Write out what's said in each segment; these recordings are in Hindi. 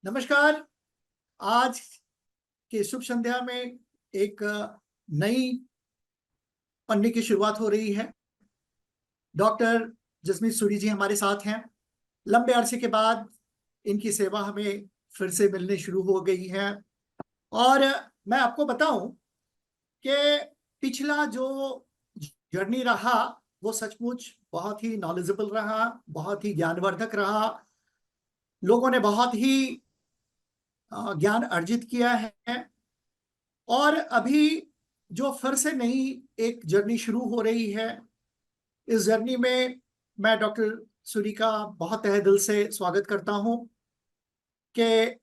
नमस्कार। आज की शुभ संध्या में एक नई पन्ने की शुरुआत हो रही है। डॉक्टर जसमीत सूरी जी हमारे साथ हैं। लंबे अरसे के बाद इनकी सेवा हमें फिर से मिलने शुरू हो गई है। और मैं आपको बताऊं कि पिछला जो जर्नी रहा वो सचमुच बहुत ही नॉलेजेबल रहा, बहुत ही ज्ञानवर्धक रहा। लोगों ने बहुत ही ज्ञान अर्जित किया है। और अभी जो फिर से नई एक जर्नी शुरू हो रही है, इस जर्नी में मैं डॉक्टर सूरी का बहुत तहे दिल से स्वागत करता हूं कि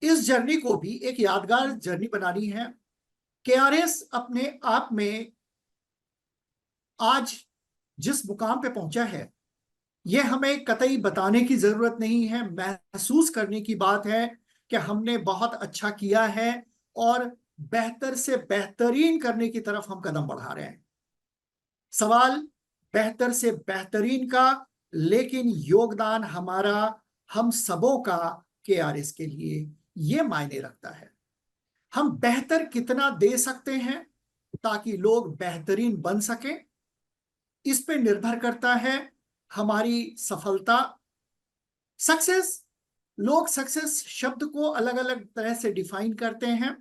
इस जर्नी को भी एक यादगार जर्नी बनानी है। केआरएस अपने आप में आज जिस मुकाम पे पहुंचा है, यह हमें कतई बताने की जरूरत नहीं है, महसूस करने की बात है कि हमने बहुत अच्छा किया है और बेहतर से बेहतरीन करने की तरफ हम कदम बढ़ा रहे हैं। सवाल बेहतर से बेहतरीन का, लेकिन योगदान हमारा, हम सबों का केआरएस के लिए यह मायने रखता है। हम बेहतर कितना दे सकते हैं ताकि लोग बेहतरीन बन सकें, इस पे निर्भर करता है हमारी सफलता। सक्सेस, लोग सक्सेस शब्द को अलग अलग तरह से डिफाइन करते हैं,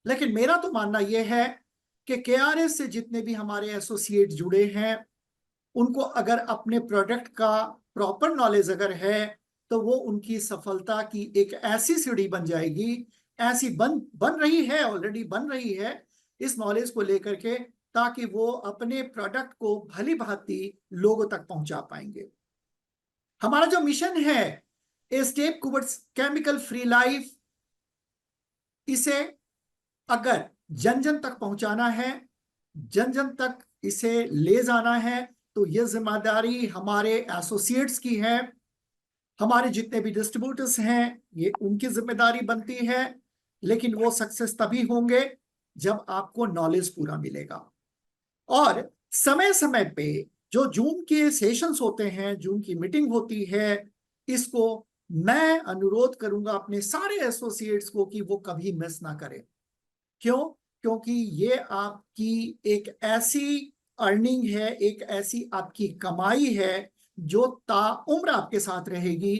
लेकिन मेरा तो मानना यह है कि केआरएस से जितने भी हमारे एसोसिएट जुड़े हैं, उनको अगर अपने प्रोडक्ट का प्रॉपर नॉलेज अगर है, तो वो उनकी सफलता की एक ऐसी सीढ़ी बन जाएगी, ऐसी बन बन रही है, ऑलरेडी बन रही है, इस नॉलेज को लेकर के, ताकि वो अपने प्रोडक्ट को भली भांति लोगों तक पहुंचा पाएंगे। हमारा जो मिशन है, a step towards chemical free life, इसे अगर जन जन तक पहुंचाना है, जन जन तक इसे ले जाना है, तो यह जिम्मेदारी हमारे एसोसिएट्स की है। हमारे जितने भी डिस्ट्रीब्यूटर्स हैं, ये उनकी जिम्मेदारी बनती है। लेकिन वो सक्सेस तभी होंगे जब आपको नॉलेज पूरा मिलेगा। और समय समय पे जो जूम के सेशंस होते हैं, जूम की मीटिंग होती है, इसको मैं अनुरोध करूंगा अपने सारे एसोसिएट्स को कि वो कभी मिस ना करें। क्यों? क्योंकि ये आपकी एक ऐसी अर्निंग है, एक ऐसी आपकी कमाई है जो ताउम्र आपके साथ रहेगी।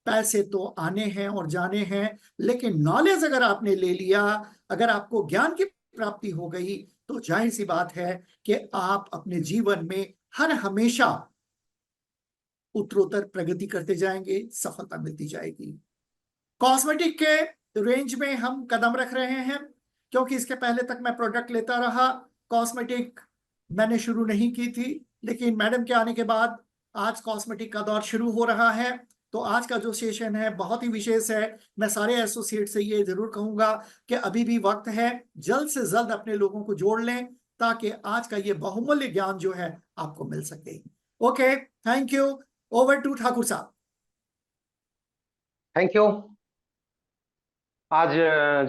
पैसे तो आने हैं और जाने हैं, लेकिन नॉलेज अगर आपने ले लिया, अगर आपको ज्ञान की प्राप्ति हो गई, तो जाहिर सी बात है कि आप अपने जीवन में हर हमेशा उत्तरोत्तर प्रगति करते जाएंगे, सफलता मिलती जाएगी। कॉस्मेटिक के रेंज में हम कदम रख रहे हैं, क्योंकि इसके पहले तक मैं प्रोडक्ट लेता रहा। कॉस्मेटिक मैंने शुरू नहीं की थी, लेकिन मैडम के आने के बाद आज कॉस्मेटिक का दौर शुरू हो रहा है। तो आज का जो सेशन है बहुत ही विशेष है। मैं सारे एसोसिएट से ये जरूर कहूंगा कि अभी भी वक्त है, जल्द से जल्द अपने लोगों को जोड़ लें, ताकि आज का ये बहुमूल्य ज्ञान जो है आपको मिल सके। Okay, thank you. Over to Thakur साहब। Thank you. आज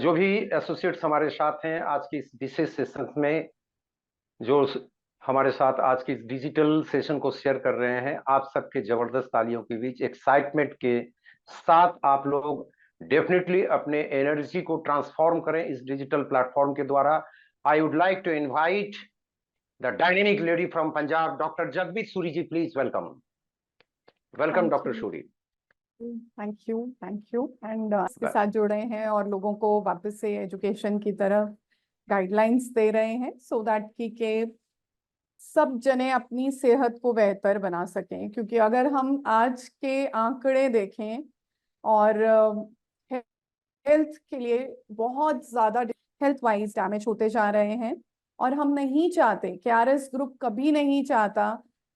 जो भी एसोसिएट्स हमारे साथ हैं आज की इस विशेष सेशन में, जो हमारे साथ आज की इस डिजिटल सेशन को शेयर कर रहे हैं, आप सबके जबरदस्त तालियों के बीच एक्साइटमेंट के साथ आप लोग डेफिनेटली अपने एनर्जी को ट्रांसफॉर्म करें इस डिजिटल प्लेटफॉर्म के द्वारा। I would like to invite the dynamic lady from Punjab, doctor Jagmeet Suri ji, please welcome. Welcome doctor Suri. Thank you and इसके साथ जुड़ रहे हैं और लोगों को वापस से एजुकेशन की तरफ गाइडलाइंस दे रहे हैं, सो दैट कि सब जने अपनी सेहत को बेहतर बना सकें। क्योंकि अगर हम आज के आंकड़े देखें और हेल्थ के लिए बहुत ज्यादा हेल्थ वाइज डैमेज होते जा रहे हैं, और हम नहीं चाहते, केआरएस ग्रुप कभी नहीं चाहता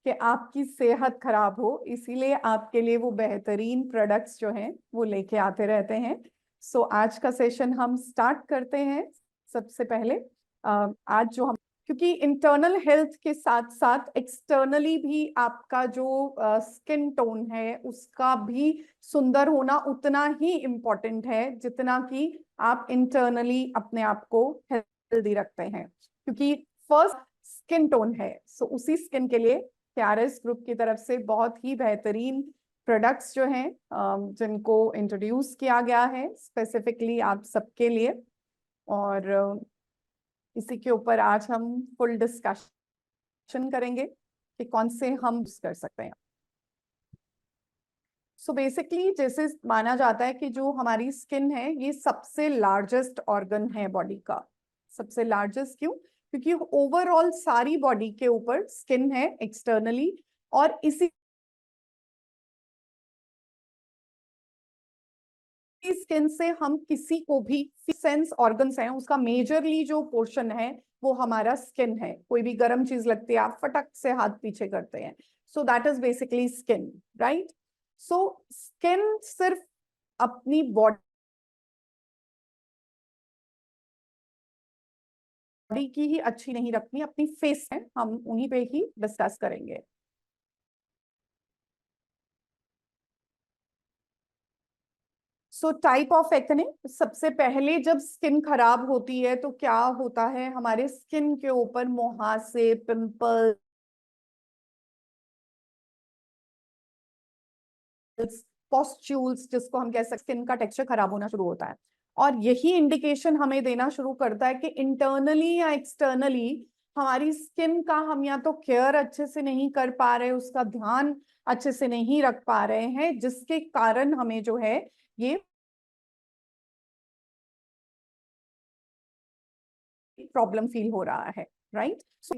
कि आपकी सेहत खराब हो। इसीलिए आपके लिए वो बेहतरीन प्रोडक्ट्स जो हैं वो लेके आते रहते हैं। सो आज का सेशन हम स्टार्ट करते हैं। सबसे पहले आज जो हम, क्योंकि इंटरनल हेल्थ के साथ साथ एक्सटर्नली भी आपका जो स्किन टोन है उसका भी सुंदर होना उतना ही इम्पोर्टेंट है जितना कि आप इंटरनली अपने आप को हेल्दी रखते हैं। क्योंकि फर्स्ट स्किन टोन है, सो उसी स्किन के लिए केआरएस ग्रुप की तरफ से बहुत ही बेहतरीन प्रोडक्ट्स जो हैं जिनको इंट्रोड्यूस किया गया है स्पेसिफिकली आप सबके लिए, और इसी के ऊपर आज हम फुल डिस्कशन करेंगे कि कौन से हम यूज कर सकते हैं। सो बेसिकली जैसे माना जाता है कि जो हमारी स्किन है ये सबसे लार्जेस्ट ऑर्गन है बॉडी का। सबसे लार्जेस्ट क्यों? क्योंकि ओवरऑल सारी बॉडी के ऊपर स्किन है एक्सटर्नली, और इसी स्किन से हम किसी को भी सेंस ऑर्गन्स हैं उसका मेजरली जो पोर्शन है वो हमारा स्किन है। कोई भी गर्म चीज लगती है आप फटक से हाथ पीछे करते हैं, so that is basically skin, right. So skin सिर्फ अपनी बॉडी की ही अच्छी नहीं रखनी, अपनी फेस है, हम उन्हीं पे ही डिस्कस करेंगे। सो टाइप ऑफ एक्ने, सबसे पहले जब स्किन खराब होती है तो क्या होता है, हमारे स्किन के ऊपर मुहासे, पिंपल्स, पॉस्ट्यूल्स जिसको हम कह सकते हैं, स्किन का टेक्सचर खराब होना शुरू होता है। और यही इंडिकेशन हमें देना शुरू करता है कि इंटरनली या एक्सटर्नली हमारी स्किन का हम या तो केयर अच्छे से नहीं कर पा रहे, उसका ध्यान अच्छे से नहीं रख पा रहे हैं, जिसके कारण हमें जो है ये प्रॉब्लम फील हो रहा है, राइट। सो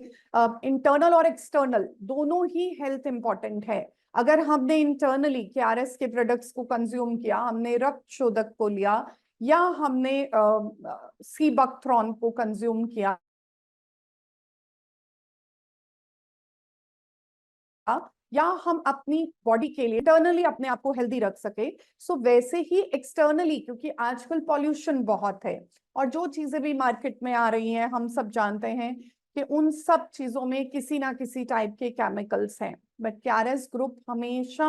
इंटरनल और एक्सटर्नल दोनों ही हेल्थ इंपॉर्टेंट है। अगर हमने इंटरनली KRS के प्रोडक्ट्स को कंज्यूम किया, हमने रक्त शोधक को लिया, या हमने सीबकथ्रॉन को कंज्यूम किया, या हम अपनी बॉडी के लिए इंटरनली अपने आप को हेल्दी रख सके, सो वैसे ही एक्सटर्नली, क्योंकि आजकल पॉल्यूशन बहुत है और जो चीजें भी मार्केट में आ रही हैं हम सब जानते हैं कि उन सब चीजों में किसी ना किसी टाइप के केमिकल्स हैं। बट KRS ग्रुप हमेशा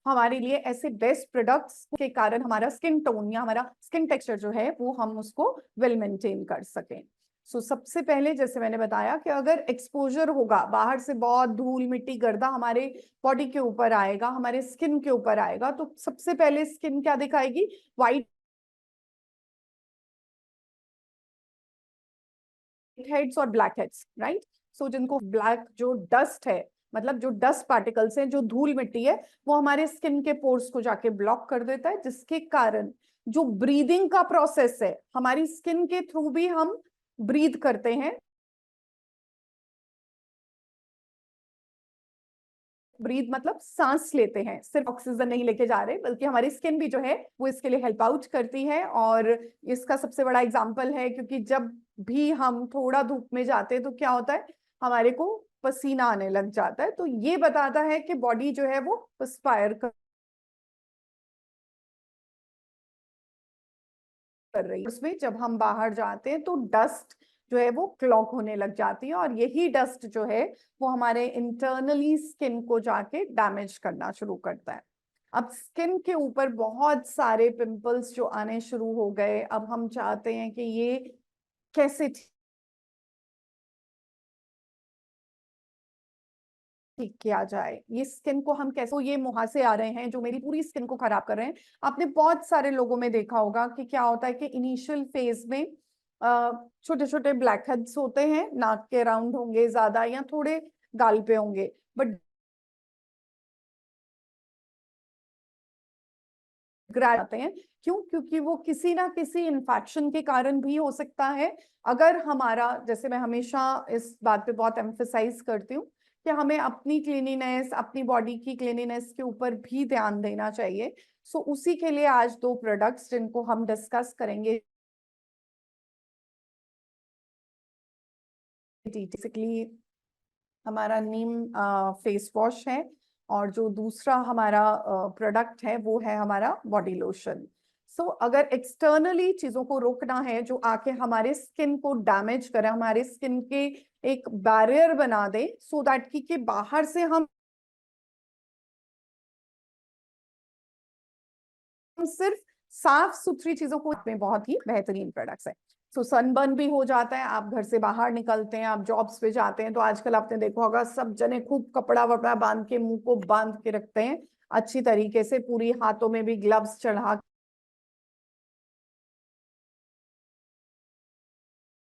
हमारे लिए ऐसे बेस्ट प्रोडक्ट्स के कारण हमारा स्किन टोन या हमारा स्किन टेक्सचर जो है वो हम उसको वेल मेंटेन कर सकें। सो सबसे पहले जैसे मैंने बताया कि अगर एक्सपोजर होगा, बाहर से बहुत धूल मिट्टी गर्दा हमारे बॉडी के ऊपर आएगा, हमारे स्किन के ऊपर आएगा, तो सबसे पहले स्किन क्या दिखाएगी? व्हाइट हेड्स और ब्लैक हेड्स, राइट। सो जिनको ब्लैक जो डस्ट है, मतलब जो डस्ट पार्टिकल्स हैं, जो धूल मिट्टी है, वो हमारे स्किन के पोर्स को जाके ब्लॉक कर देता है, जिसके कारण जो ब्रीदिंग का प्रोसेस है, हमारी स्किन के थ्रू भी हम ब्रीद करते हैं। ब्रीद मतलब सांस लेते हैं, सिर्फ ऑक्सीजन नहीं लेके जा रहे, बल्कि हमारी स्किन भी जो है वो इसके लिए हेल्प आउट करती है। और इसका सबसे बड़ा एग्जांपल है, क्योंकि जब भी हम थोड़ा धूप में जाते हैं तो क्या होता है, हमारे को पसीना आने लग जाता है, तो ये बताता है कि बॉडी जो है वो पर्सपायर कर रही है। उसमें जब हम बाहर जाते हैं तो डस्ट जो है वो क्लॉग होने लग जाती है, और यही डस्ट जो है वो हमारे इंटरनली स्किन को जाके डैमेज करना शुरू करता है। अब स्किन के ऊपर बहुत सारे पिंपल्स जो आने शुरू हो गए, अब हम चाहते हैं कि ये कैसे ठीक किया जाए, ये स्किन को हम कैसे, तो ये मुहासे आ रहे हैं जो मेरी पूरी स्किन को खराब कर रहे हैं। आपने बहुत सारे लोगों में देखा होगा कि क्या होता है कि इनिशियल फेज में छोटे छोटे ब्लैक हेड्स होते हैं, नाक के अराउंड होंगे ज्यादा, या थोड़े गाल पे होंगे, बट आते हैं। क्यों? क्योंकि वो किसी ना किसी इन्फेक्शन के कारण भी हो सकता है। अगर हमारा, जैसे मैं हमेशा इस बात पे बहुत एम्फेसाइज करती हूँ कि हमें अपनी क्लीनिनेस, अपनी बॉडी की क्लीनिनेस के ऊपर भी ध्यान देना चाहिए। सो उसी के लिए आज दो प्रोडक्ट्स जिनको हम डिस्कस करेंगे, बेसिकली हमारा नीम फेस वॉश है, और जो दूसरा हमारा प्रोडक्ट है वो है हमारा बॉडी लोशन। सो अगर एक्सटर्नली चीजों को रोकना है जो आके हमारे स्किन को डैमेज करे, हमारे स्किन के एक बैरियर बना दे, सो दैट कि बाहर से हम सिर्फ साफ सुथरी चीजों को, में बहुत ही बेहतरीन प्रोडक्ट्स है। सो सनबर्न भी हो जाता है, आप घर से बाहर निकलते हैं, आप जॉब्स पे जाते हैं, तो आजकल आपने देखा होगा सब जने खूब कपड़ा वपड़ा बांध के, मुंह को बांध के रखते हैं अच्छी तरीके से, पूरी हाथों में भी ग्लव्स चढ़ा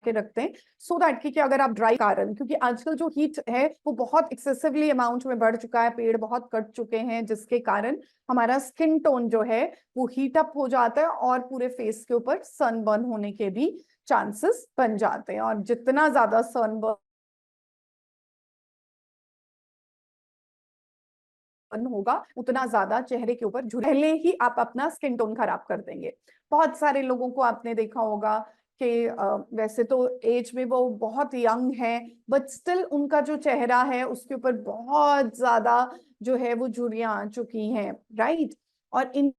के रखते हैं, सो दैट कि अगर आप ड्राई कारण, क्योंकि आजकल जो हीट है वो बहुत एक्सेसिवली अमाउंट में बढ़ चुका है, पेड़ बहुत कट चुके हैं, जिसके कारण हमारा स्किन टोन जो है वो हीट अप हो जाता है और पूरे फेस के ऊपर सनबर्न होने के भी चांसेस बन जाते हैं। और जितना ज्यादा सनबर्न होगा उतना ज्यादा चेहरे के ऊपर झुर्रियां, पहले ही आप अपना स्किन टोन खराब कर देंगे। बहुत सारे लोगों को आपने देखा होगा कि वैसे तो एज में वो बहुत यंग है, बट स्टिल उनका जो चेहरा है उसके ऊपर बहुत ज्यादा जो है वो झुर्रियां आ चुकी हैं, राइट। और इन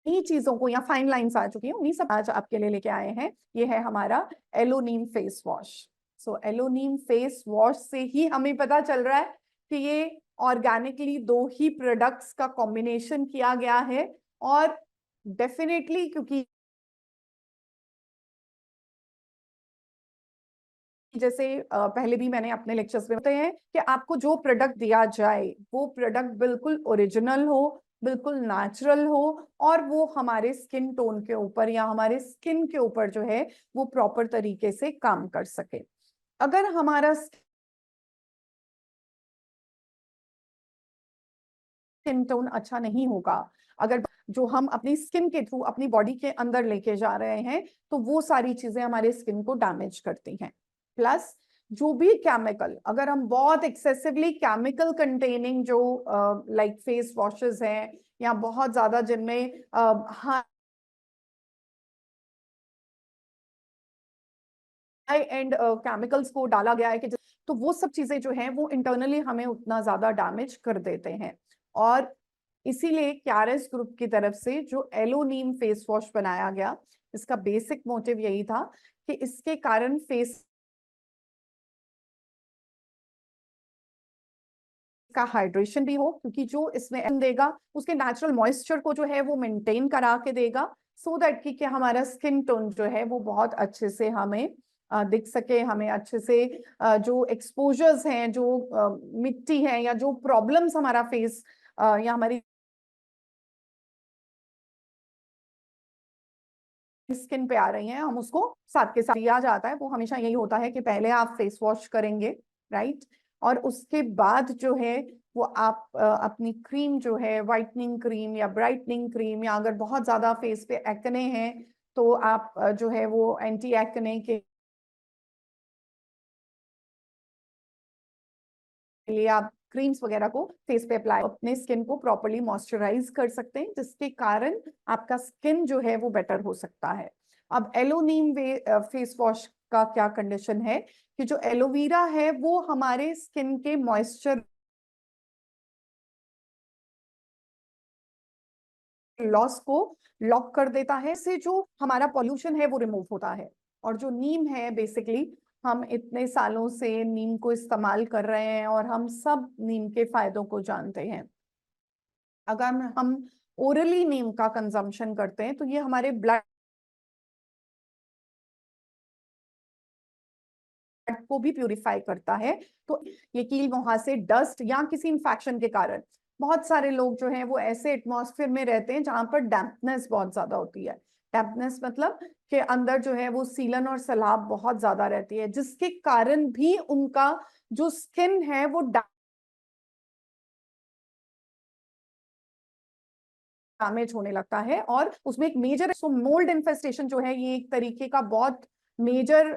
चीजों को, या फाइन लाइंस आ चुकी हैं, उन्हीं सब आज आपके लिए लेके आए हैं। ये है हमारा एलोनीम फेस वॉश। सो एलोनीम फेस वॉश से ही हमें पता चल रहा है कि ये ऑर्गेनिकली 2 ही प्रोडक्ट्स का कॉम्बिनेशन किया गया है। और डेफिनेटली, क्योंकि जैसे पहले भी मैंने अपने लेक्चर्स में बताया है कि आपको जो प्रोडक्ट दिया जाए वो प्रोडक्ट बिल्कुल ओरिजिनल हो, बिल्कुल नेचुरल हो, और वो हमारे स्किन टोन के ऊपर या हमारे स्किन के ऊपर जो है वो प्रॉपर तरीके से काम कर सके। अगर हमारा स्किन टोन अच्छा नहीं होगा, अगर जो हम अपनी स्किन के थ्रू अपनी बॉडी के अंदर लेके जा रहे हैं, तो वो सारी चीजें हमारे स्किन को डैमेज करती हैं। प्लस जो भी केमिकल, अगर हम बहुत एक्सेसिवली केमिकल कंटेनिंग जो लाइक फेस वॉशेस हैं, या बहुत ज्यादा जिनमें हाई एंड केमिकल्स को डाला गया है, कि तो वो सब चीजें जो हैं वो इंटरनली हमें उतना ज्यादा डैमेज कर देते हैं। और इसीलिए क्यारेस ग्रुप की तरफ से जो एलोनीम फेस वॉश बनाया गया, इसका बेसिक मोटिव यही था कि इसके कारण फेस का हाइड्रेशन भी हो, क्योंकि जो इसमें देगा उसके नेचुरल मॉइस्चर को जो है वो मेंटेन करा के देगा, सो दैट कि हमारा स्किन टोन जो है वो बहुत अच्छे से हमें दिख सके, हमें अच्छे से जो एक्सपोजर्स हैं, जो मिट्टी है, या जो प्रॉब्लम्स हमारा फेस या हमारी स्किन पे आ रही हैं, हम उसको साथ के साथ दिया जाता है। वो हमेशा यही होता है कि पहले आप फेस वॉश करेंगे, राइट, और उसके बाद जो है वो आप अपनी क्रीम जो है, व्हाइटनिंग क्रीम या ब्राइटनिंग क्रीम, या अगर बहुत ज्यादा फेस पे एक्ने हैं तो आप जो है वो एंटी एक्ने के लिए आप क्रीम्स वगैरह को फेस पे अप्लाई, अपने स्किन को प्रॉपर्ली मॉइस्चराइज कर सकते हैं, जिसके कारण आपका स्किन जो है वो बेटर हो सकता है। अब एलोनीम फेस वॉश का क्या कंडीशन है कि जो एलोवेरा है वो हमारे स्किन के मॉइस्चर लॉस को लॉक कर देता है, से जो हमारा पॉल्यूशन है वो रिमूव होता है। और जो नीम है, बेसिकली हम इतने सालों से नीम को इस्तेमाल कर रहे हैं और हम सब नीम के फायदों को जानते हैं। अगर हम ओरली नीम का कंजम्पशन करते हैं तो ये हमारे ब्लड को भी प्यूरिफाई करता है। तो ये कील मुहासे, डस्ट या किसी इंफेक्शन के कारण, बहुत सारे लोग जो हैं वो ऐसे एटमॉस्फेयर में रहते हैं जहां पर डैम्पनेस बहुत ज्यादा होती है। डैम्पनेस मतलब कि अंदर जो है वो सीलन और सैलाब बहुत ज्यादा रहती है, जिसके कारण भी उनका जो स्किन है वो डैमेज होने लगता है। और उसमें एक मेजर मोल्ड इन्फेस्टेशन जो है, ये एक तरीके का बहुत मेजर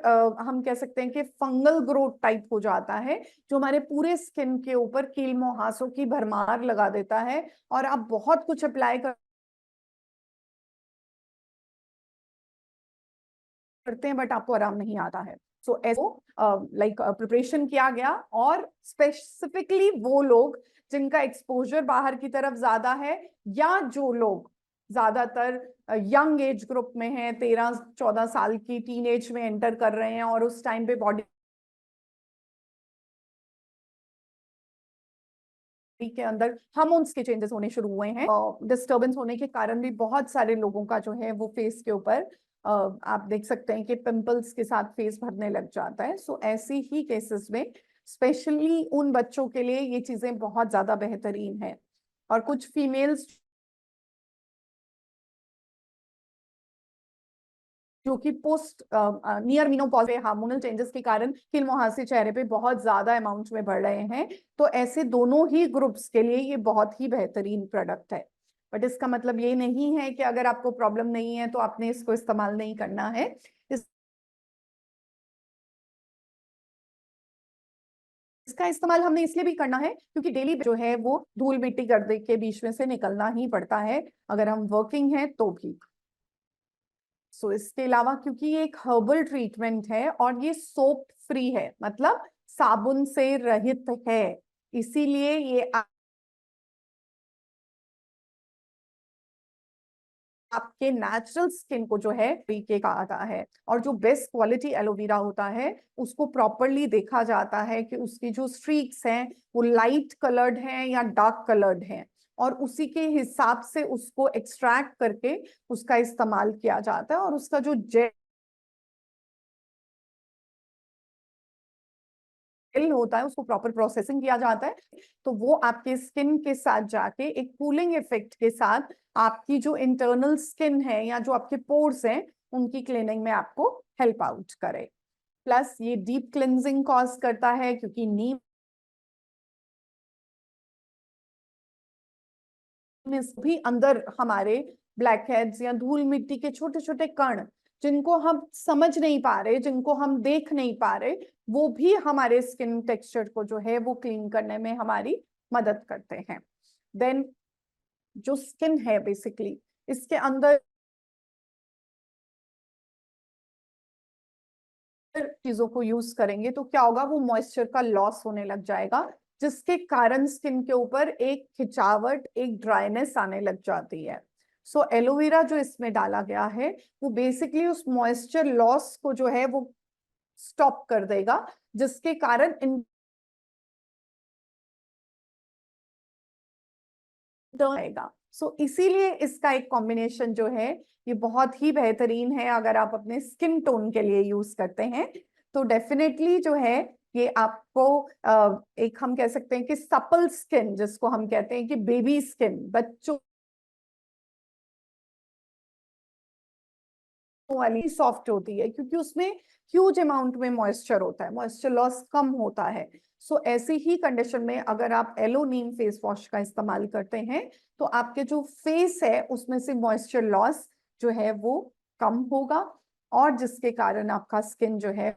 हम कह सकते हैं कि फंगल ग्रोथ टाइप हो जाता है, जो हमारे पूरे स्किन के ऊपर कील मुहासों की भरमार लगा देता है। और आप बहुत कुछ अप्लाई करते हैं बट आपको आराम नहीं आता है। सो ऐसो लाइक प्रिपरेशन किया गया, और स्पेसिफिकली वो लोग जिनका एक्सपोजर बाहर की तरफ ज्यादा है, या जो लोग ज्यादातर यंग एज ग्रुप में हैं, 13-14 साल की टीन एज में एंटर कर रहे हैं, और उस टाइम पे बॉडी के अंदर हार्मोन्स के चेंजेस होने शुरू हुए हैं। डिस्टर्बेंस होने के कारण भी बहुत सारे लोगों का जो है वो फेस के ऊपर आप देख सकते हैं कि पिंपल्स के साथ फेस भरने लग जाता है। सो ऐसी ही केसेस में स्पेशली उन बच्चों के लिए ये चीजें बहुत ज्यादा बेहतरीन है। और कुछ फीमेल्स जो कि post near menopause hormonal changes के कारण खिल मुहासे चेहरे पे बहुत ज्यादा अमाउंट में बढ़ रहे हैं, तो ऐसे दोनों ही ग्रुप्स के लिए ये बहुत ही बेहतरीन प्रोडक्ट है। बट इसका मतलब ये नहीं है कि अगर आपको प्रॉब्लम नहीं है तो आपने इसको इस्तेमाल नहीं करना है। इसका इस्तेमाल हमने इसलिए भी करना है क्योंकि डेली जो है वो धूल मिट्टी गर्दे के बीच में से निकलना ही पड़ता है अगर हम वर्किंग है तो भी। सो इसके अलावा क्योंकि ये एक हर्बल ट्रीटमेंट है और ये सोप फ्री है, मतलब साबुन से रहित है, इसीलिए ये आपके नेचुरल स्किन को जो है तरीके का आता है। और जो बेस्ट क्वालिटी एलोवेरा होता है उसको प्रॉपरली देखा जाता है कि उसकी जो स्ट्रीक्स हैं वो लाइट कलर्ड हैं या डार्क कलर्ड हैं, और उसी के हिसाब से उसको एक्सट्रैक्ट करके उसका इस्तेमाल किया जाता है। और उसका जो जेल होता है उसको प्रॉपर प्रोसेसिंग किया जाता है, तो वो आपके स्किन के साथ जाके एक कूलिंग इफेक्ट के साथ आपकी जो इंटरनल स्किन है या जो आपके पोर्स हैं उनकी क्लीनिंग में आपको हेल्प आउट करे। प्लस ये डीप क्लिनजिंग कॉज करता है क्योंकि नीम भी अंदर हमारे ब्लैक हेड्स या धूल मिट्टी के छोटे छोटे कण जिनको हम समझ नहीं पा रहे, जिनको हम देख नहीं पा रहे, वो भी हमारे स्किन टेक्सचर को जो है वो क्लीन करने में हमारी मदद करते हैं। देन जो स्किन है बेसिकली इसके अंदर चीजों को यूज करेंगे तो क्या होगा, वो मॉइस्चर का लॉस होने लग जाएगा जिसके कारण स्किन के ऊपर एक खिंचावट, एक ड्राइनेस आने लग जाती है। सो एलोवेरा जो इसमें डाला गया है वो बेसिकली उस मॉइस्चर लॉस को जो है वो स्टॉप कर देगा, जिसके कारण आएगा। सो इसीलिए इसका एक कॉम्बिनेशन जो है ये बहुत ही बेहतरीन है। अगर आप अपने स्किन टोन के लिए यूज करते हैं तो डेफिनेटली जो है ये आपको एक हम कह सकते हैं कि सपल स्किन, जिसको हम कहते हैं कि बेबी स्किन, बच्चों वाली सॉफ्ट होती है क्योंकि उसमें ह्यूज अमाउंट में मॉइस्चर होता है, मॉइस्चर लॉस कम होता है। सो ऐसी ही कंडीशन में अगर आप एलो नीम फेस वॉश का इस्तेमाल करते हैं तो आपके जो फेस है उसमें से मॉइस्चर लॉस जो है वो कम होगा, और जिसके कारण आपका स्किन जो है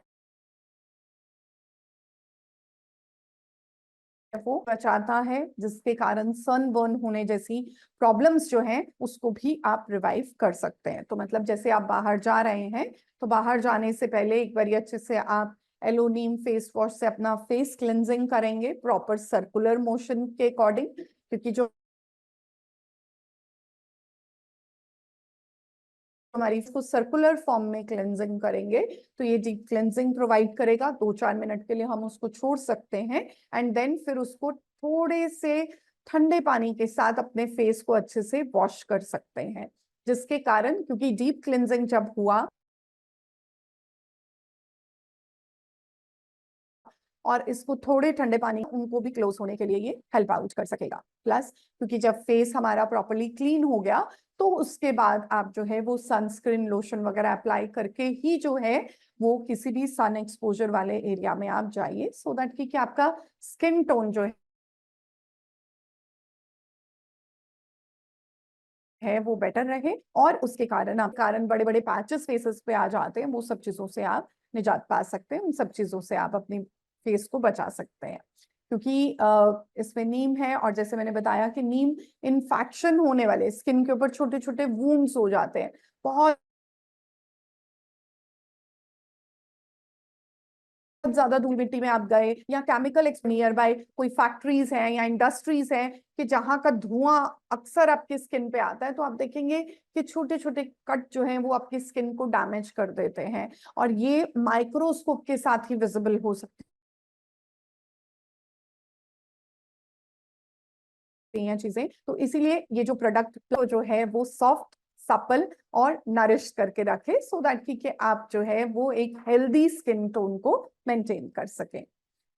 वो बचाता है, जिसके कारण सनबर्न होने जैसी प्रॉब्लम्स जो हैं उसको भी आप रिवाइव कर सकते हैं। तो मतलब जैसे आप बाहर जा रहे हैं तो बाहर जाने से पहले एक बार अच्छे से आप एलो नीम फेस वॉश से अपना फेस क्लिनजिंग करेंगे प्रॉपर सर्कुलर मोशन के अकॉर्डिंग, क्योंकि जो हमारी इसको सर्कुलर फॉर्म में क्लेंजिंग करेंगे तो ये डीप क्लेंजिंग प्रोवाइड करेगा। 2-4 मिनट के लिए हम उसको छोड़ सकते हैं एंड देन फिर उसको थोड़े से ठंडे पानी के साथ अपने फेस को अच्छे से वॉश कर सकते हैं, जिसके कारण क्योंकि डीप क्लेंजिंग जब हुआ और इसको थोड़े ठंडे पानी उनको भी क्लोज होने के लिए ये हेल्प आउट कर सकेगा। प्लस क्योंकि जब फेस हमारा प्रॉपर्ली क्लीन हो गया तो उसके बाद आप जो है वो सनस्क्रीन लोशन वगैरह अप्लाई करके ही जो है वो किसी भी सन एक्सपोजर वाले एरिया में आप जाइए, सो दैट कि आपका स्किन टोन जो है वो बेटर रहे, और उसके कारण बड़े बड़े पैचेस फेसेस पे आ जाते हैं, वो सब चीजों से आप निजात पा सकते हैं, उन सब चीजों से आप अपनी फेस को बचा सकते हैं। क्योंकि इसमें नीम है और जैसे मैंने बताया कि नीम इन्फेक्शन होने वाले स्किन के ऊपर छोटे छोटे वूंड्स हो जाते हैं, बहुत ज्यादा धूल मिट्टी में आप गए या केमिकल नियर बाय कोई फैक्ट्रीज हैं या इंडस्ट्रीज हैं कि जहां का धुआं अक्सर आपकी स्किन पे आता है, तो आप देखेंगे कि छोटे छोटे कट जो हैं वो आपकी स्किन को डैमेज कर देते हैं, और ये माइक्रोस्कोप के साथ ही विजिबल हो सकते हैं चीजें, तो इसीलिए ये जो प्रोडक्ट जो है वो सॉफ्ट, सपल और नरिश करके रखे, सो दैट कि आप जो है वो एक हेल्दी स्किन टोन को मेंटेन कर सकें।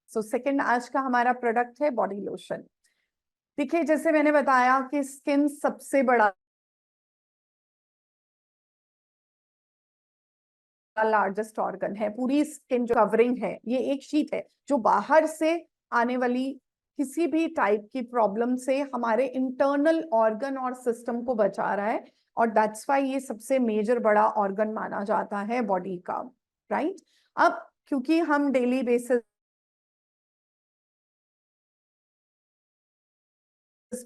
सो सेकंड आज का हमारा प्रोडक्ट है बॉडी लोशन। देखिए, जैसे मैंने बताया कि स्किन सबसे बड़ा लार्जेस्ट ऑर्गन है, पूरी स्किन जो कवरिंग है ये एक शीट है जो बाहर से आने वाली किसी भी टाइप की प्रॉब्लम से हमारे इंटरनल ऑर्गन और सिस्टम को बचा रहा है, और दैट्स वाई ये सबसे मेजर बड़ा ऑर्गन माना जाता है बॉडी का, राइट। अब क्योंकि हम डेली बेसिस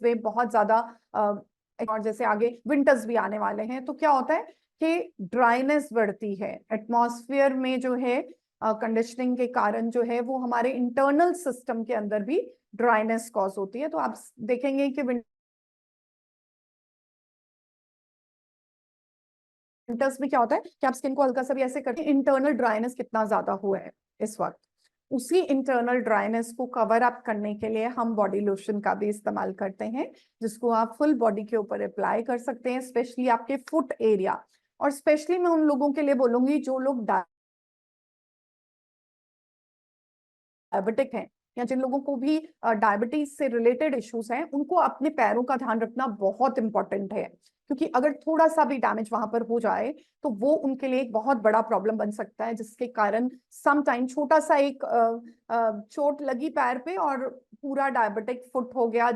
पे बहुत ज्यादा और जैसे आगे विंटर्स भी आने वाले हैं, तो क्या होता है कि ड्राइनेस बढ़ती है एटमॉस्फेयर में, जो है कंडीशनिंग के कारण जो है वो हमारे इंटरनल सिस्टम के अंदर भी ड्राइनेस कॉज होती है। तो आप देखेंगे कि विंटर्स में क्या होता है कि आप स्किन को हल्का सा भी ऐसे करते हैं, इंटरनल ड्राइनेस कितना ज्यादा हुआ है इस वक्त, उसी इंटरनल ड्राइनेस को कवर अप करने के लिए हम बॉडी लोशन का भी इस्तेमाल करते हैं, जिसको आप फुल बॉडी के ऊपर अप्लाई कर सकते हैं, स्पेशली आपके फुट एरिया। और स्पेशली मैं उन लोगों के लिए बोलूंगी जो लोग डायबिटिक हैं या जिन लोगों को भी डायबिटीज से रिलेटेड इश्यूज हैं, उनको अपने पैरों का ध्यान रखना बहुत इंपॉर्टेंट है, क्योंकि अगर थोड़ा सा भी डैमेज वहां पर हो जाए तो वो उनके लिए एक बहुत बड़ा प्रॉब्लम बन सकता है, जिसके कारण सम टाइम छोटा सा एक चोट लगी पैर पे और पूरा डायबिटिक फुट हो गया,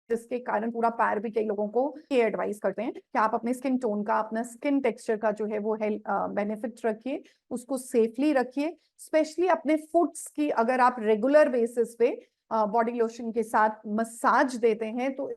जिसके कारण पूरा पैर भी कई लोगों को ये एडवाइस करते हैं कि आप अपने स्किन टोन का, अपना स्किन टेक्सचर का जो है वो बेनिफिट रखिए, उसको सेफली रखिए। स्पेशली अपने फुट्स की अगर आप रेगुलर बेसिस पे बॉडी लोशन के साथ मसाज देते हैं तो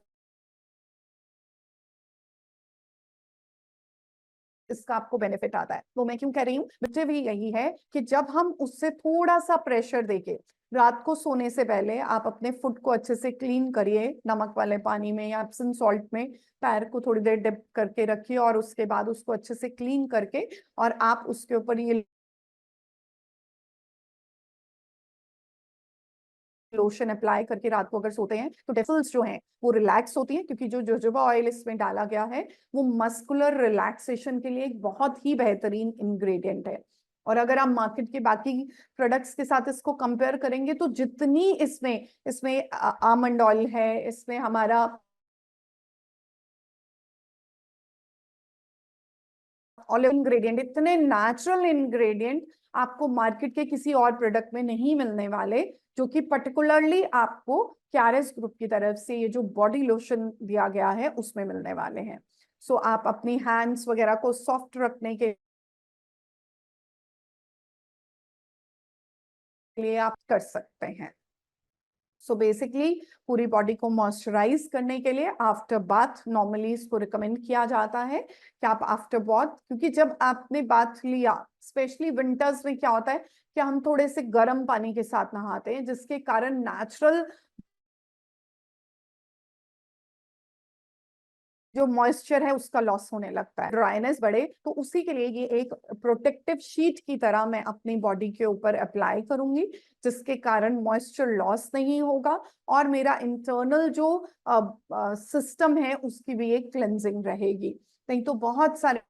इसका आपको बेनिफिट आता है। तो मैं क्यों कह रही हूँ, मुझे भी यही है कि जब हम उससे थोड़ा सा प्रेशर देके रात को सोने से पहले आप अपने फुट को अच्छे से क्लीन करिए, नमक वाले पानी में या एप्सम सॉल्ट में पैर को थोड़ी देर डिप करके रखिए, और उसके बाद उसको अच्छे से क्लीन करके और आप उसके ऊपर ये लोशन अप्लाई करके रात को अगर सोते हैं तो मसल्स जो हैं वो रिलैक्स होती हैं, क्योंकि जो जोजोबा ऑयल इसमें डाला गया है वो मस्कुलर रिलैक्सेशन के लिए एक बहुत ही बेहतरीन इंग्रेडिएंट है। और अगर आप मार्केट के बाकी प्रोडक्ट्स के साथ इसको कंपेयर करेंगे तो जितनी इसमें इसमें आमंड ऑयल है, इसमें हमारा ऑलिव इंग्रेडिएंट, इतने नेचुरल इंग्रेडिएंट आपको मार्केट के किसी और प्रोडक्ट में नहीं मिलने वाले, जो कि पर्टिकुलरली आपको क्यारेस ग्रुप की तरफ से ये जो बॉडी लोशन दिया गया है उसमें मिलने वाले हैं। सो आप अपनी हैंड्स वगैरह को सॉफ्ट रखने के लिए आप कर सकते हैं। सो बेसिकली पूरी बॉडी को मॉइस्चराइज करने के लिए आफ्टर बाथ नॉर्मली इसको रिकमेंड किया जाता है कि आप आफ्टर बाथ, क्योंकि जब आपने बाथ लिया, स्पेशली विंटर्स में क्या होता है कि हम थोड़े से गर्म पानी के साथ नहाते हैं, जिसके कारण नेचुरल जो मॉइस्चर है उसका लॉस होने लगता है, ड्राइनेस बढ़े, तो उसी के लिए ये एक प्रोटेक्टिव शीट की तरह मैं अपनी बॉडी के ऊपर अप्लाई करूंगी, जिसके कारण मॉइस्चर लॉस नहीं होगा और मेरा इंटरनल जो सिस्टम है उसकी भी एक क्लेंजिंग रहेगी। नहीं तो बहुत सारे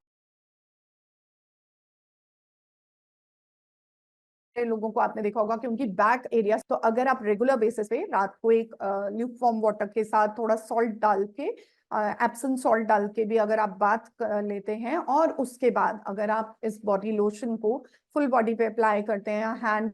लोगों को आपने देखा होगा कि उनकी बैक एरिया, तो अगर आप रेगुलर बेसिस पे रात को एक ल्यूकवार्म वाटर के साथ थोड़ा सॉल्ट डाल के, एप्सम सॉल्ट डाल के भी अगर आप बात लेते हैं और उसके बाद अगर आप इस बॉडी लोशन को फुल बॉडी पे अप्लाई करते हैं, हैंड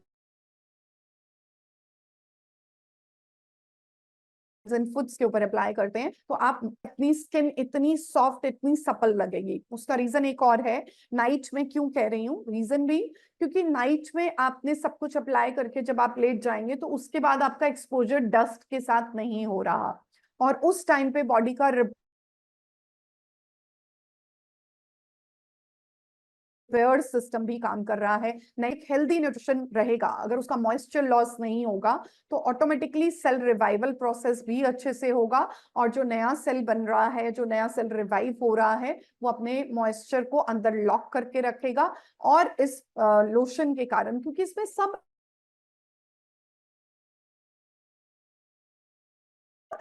फुट्स के ऊपर अप्लाई करते हैं, तो आप अपनी स्किन इतनी सॉफ्ट, इतनी सपल लगेगी। उसका रीजन एक और है, नाइट में क्यों कह रही हूँ, रीजन भी क्योंकि नाइट में आपने सब कुछ अप्लाई करके जब आप लेट जाएंगे तो उसके बाद आपका एक्सपोजर डस्ट के साथ नहीं हो रहा, और उस टाइम पे बॉडी का रिपेयर सिस्टम भी काम कर रहा है। एक हेल्दी न्यूट्रिशन रहेगा, अगर उसका मॉइस्चर लॉस नहीं होगा तो ऑटोमेटिकली सेल रिवाइवल प्रोसेस भी अच्छे से होगा, और जो नया सेल बन रहा है, जो नया सेल रिवाइव हो रहा है, वो अपने मॉइस्चर को अंदर लॉक करके रखेगा। और इस लोशन के कारण, क्योंकि इसमें सब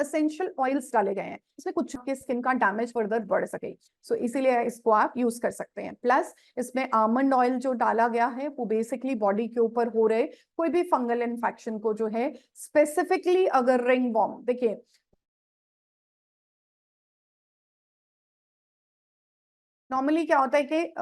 एसेंशियल ऑयल्स डाले गए हैं, इसमें कुछ के स्किन का डैमेज फर्दर बढ़ सके, सो इसीलिए इसको आप यूज कर सकते हैं। प्लस इसमें आमंड ऑयल जो डाला गया है वो बेसिकली बॉडी के ऊपर हो रहे कोई भी फंगल इन्फेक्शन को जो है, स्पेसिफिकली अगर रिंगवॉर्म, देखिए नॉर्मली क्या होता है कि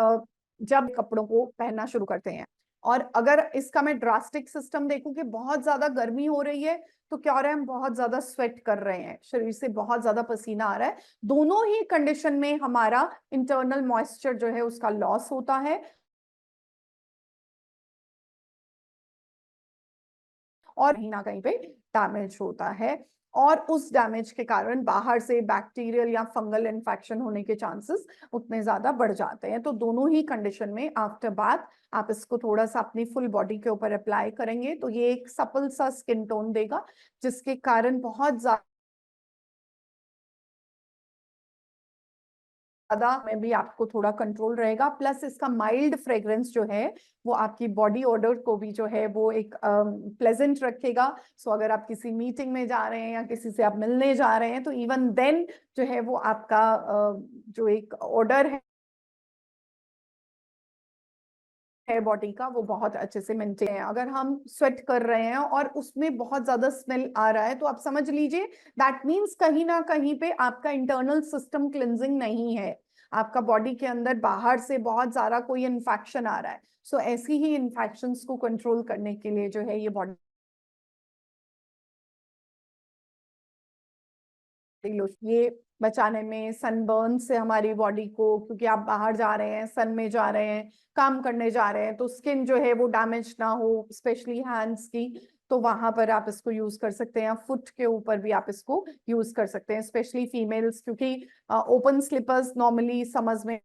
जब कपड़ों को पहनना शुरू करते हैं, और अगर इसका मैं ड्रास्टिक सिस्टम देखूं कि बहुत ज्यादा गर्मी हो रही है, तो क्या हो रहा है, हम बहुत ज्यादा स्वेट कर रहे हैं, शरीर से बहुत ज्यादा पसीना आ रहा है, दोनों ही कंडीशन में हमारा इंटरनल मॉइस्चर जो है उसका लॉस होता है, और कहीं ना कहीं पे डैमेज होता है, और उस डैमेज के कारण बाहर से बैक्टीरियल या फंगल इन्फेक्शन होने के चांसेस उतने ज्यादा बढ़ जाते हैं। तो दोनों ही कंडीशन में आफ्टर बाथ आप इसको थोड़ा सा अपनी फुल बॉडी के ऊपर अप्लाई करेंगे तो ये एक सपल सा स्किन टोन देगा, जिसके कारण बहुत ज्यादा में भी आपको थोड़ा कंट्रोल रहेगा। प्लस इसका माइल्ड फ्रेग्रेंस जो है वो आपकी बॉडी ओडर को भी जो है वो एक प्लेजेंट रखेगा। सो अगर आप किसी मीटिंग में जा रहे हैं या किसी से आप मिलने जा रहे हैं तो इवन देन जो है वो आपका जो एक ओडर है बॉडी का वो बहुत अच्छे से मेंटेन है। अगर हम स्वेट कर रहे हैं और उसमें बहुत ज्यादा स्मेल आ रहा है तो आप समझ लीजिए दैट मीन्स कहीं ना कहीं पे आपका इंटरनल सिस्टम क्लिनजिंग नहीं है, आपका बॉडी के अंदर बाहर से बहुत ज्यादा कोई इन्फेक्शन आ रहा है। सो ऐसी ही इन्फेक्शंस को कंट्रोल करने के लिए जो है ये बॉडी ये बचाने में, सनबर्न से हमारी बॉडी को, क्योंकि आप बाहर जा रहे हैं, सन में जा रहे हैं, काम करने जा रहे हैं, तो स्किन जो है वो डैमेज ना हो, स्पेशली हैंड्स की, तो वहां पर आप इसको यूज कर सकते हैं। फुट के ऊपर भी आप इसको यूज कर सकते हैं, स्पेशली फीमेल्स, क्योंकि ओपन स्लीपर्स नॉर्मली समर्स में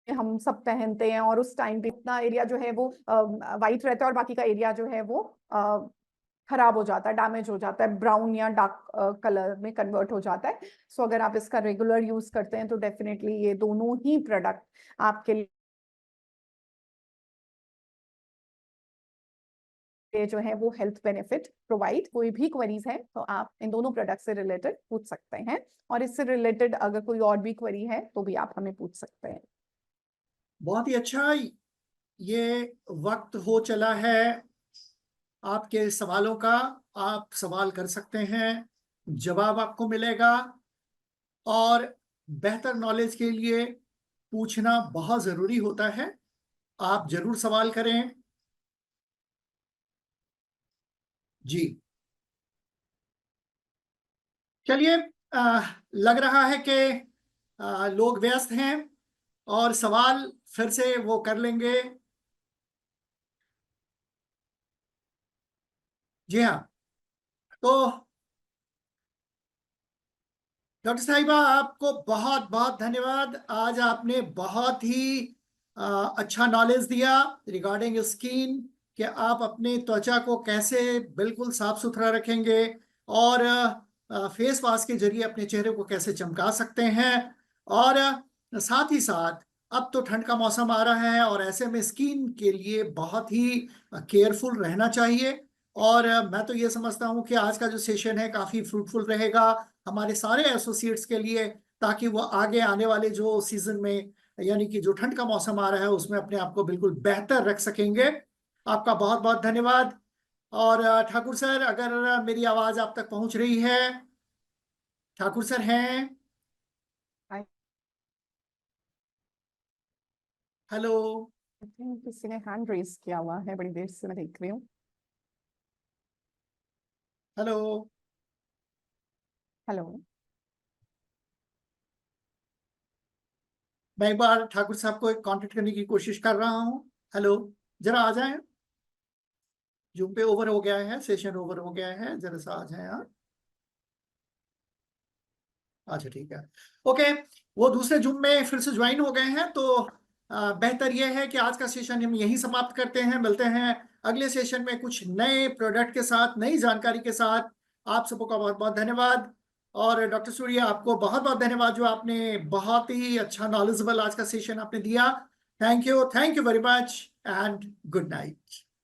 हम सब पहनते हैं, और उस टाइम पे इतना एरिया जो है वो वाइट रहता है और बाकी का एरिया जो है वो खराब हो जाता है, डैमेज हो जाता है, ब्राउन या डार्क कलर में कन्वर्ट हो जाता है। सो अगर आप इसका रेगुलर यूज करते हैं तो डेफिनेटली ये दोनों ही प्रोडक्ट आपके लिए जो है वो हेल्थ बेनिफिट प्रोवाइड। कोई भी क्वेरीज है तो आप इन दोनों प्रोडक्ट से रिलेटेड पूछ सकते हैं, और इससे रिलेटेड अगर कोई और भी क्वेरी है तो भी आप हमें पूछ सकते हैं। बहुत ही अच्छा, ये वक्त हो चला है आपके सवालों का, आप सवाल कर सकते हैं, जवाब आपको मिलेगा, और बेहतर नॉलेज के लिए पूछना बहुत जरूरी होता है। आप जरूर सवाल करें। जी चलिए, लग रहा है कि लोग व्यस्त हैं और सवाल फिर से वो कर लेंगे। जी हाँ, तो डॉक्टर साहिबा आपको बहुत बहुत धन्यवाद। आज आपने बहुत ही अच्छा नॉलेज दिया रिगार्डिंग स्किन, कि आप अपने त्वचा को कैसे बिल्कुल साफ सुथरा रखेंगे और फेस वॉश के जरिए अपने चेहरे को कैसे चमका सकते हैं। और साथ ही साथ अब तो ठंड का मौसम आ रहा है और ऐसे में स्किन के लिए बहुत ही केयरफुल रहना चाहिए। और मैं तो ये समझता हूँ कि आज का जो सेशन है काफ़ी फ्रूटफुल रहेगा हमारे सारे एसोसिएट्स के लिए, ताकि वो आगे आने वाले जो सीजन में, यानी कि जो ठंड का मौसम आ रहा है, उसमें अपने आप को बिल्कुल बेहतर रख सकेंगे। आपका बहुत बहुत धन्यवाद। और ठाकुर सर, अगर मेरी आवाज आप तक पहुंच रही है, ठाकुर सर हैं? हेलो? किसी ने हैंड रेज किया हुआ है, बड़ी देर से मैं देख रही हूँ। हेलो? हेलो? मैं एक बार ठाकुर साहब को कांटेक्ट करने की कोशिश कर रहा हूँ। हेलो, जरा आ जाएं। जूम पे ओवर हो गया है, सेशन ओवर हो गया है, जरा सा आ जाएं आप। अच्छा ठीक है, ओके। वो दूसरे जूम में फिर से ज्वाइन हो गए हैं, तो बेहतर यह है कि आज का सेशन हम यहीं समाप्त करते हैं। मिलते हैं अगले सेशन में कुछ नए प्रोडक्ट के साथ, नई जानकारी के साथ। आप सबका बहुत बहुत धन्यवाद। और डॉक्टर सूर्या, आपको बहुत बहुत धन्यवाद, जो आपने बहुत ही अच्छा नॉलेजेबल आज का सेशन आपने दिया। Thank you very much and good night.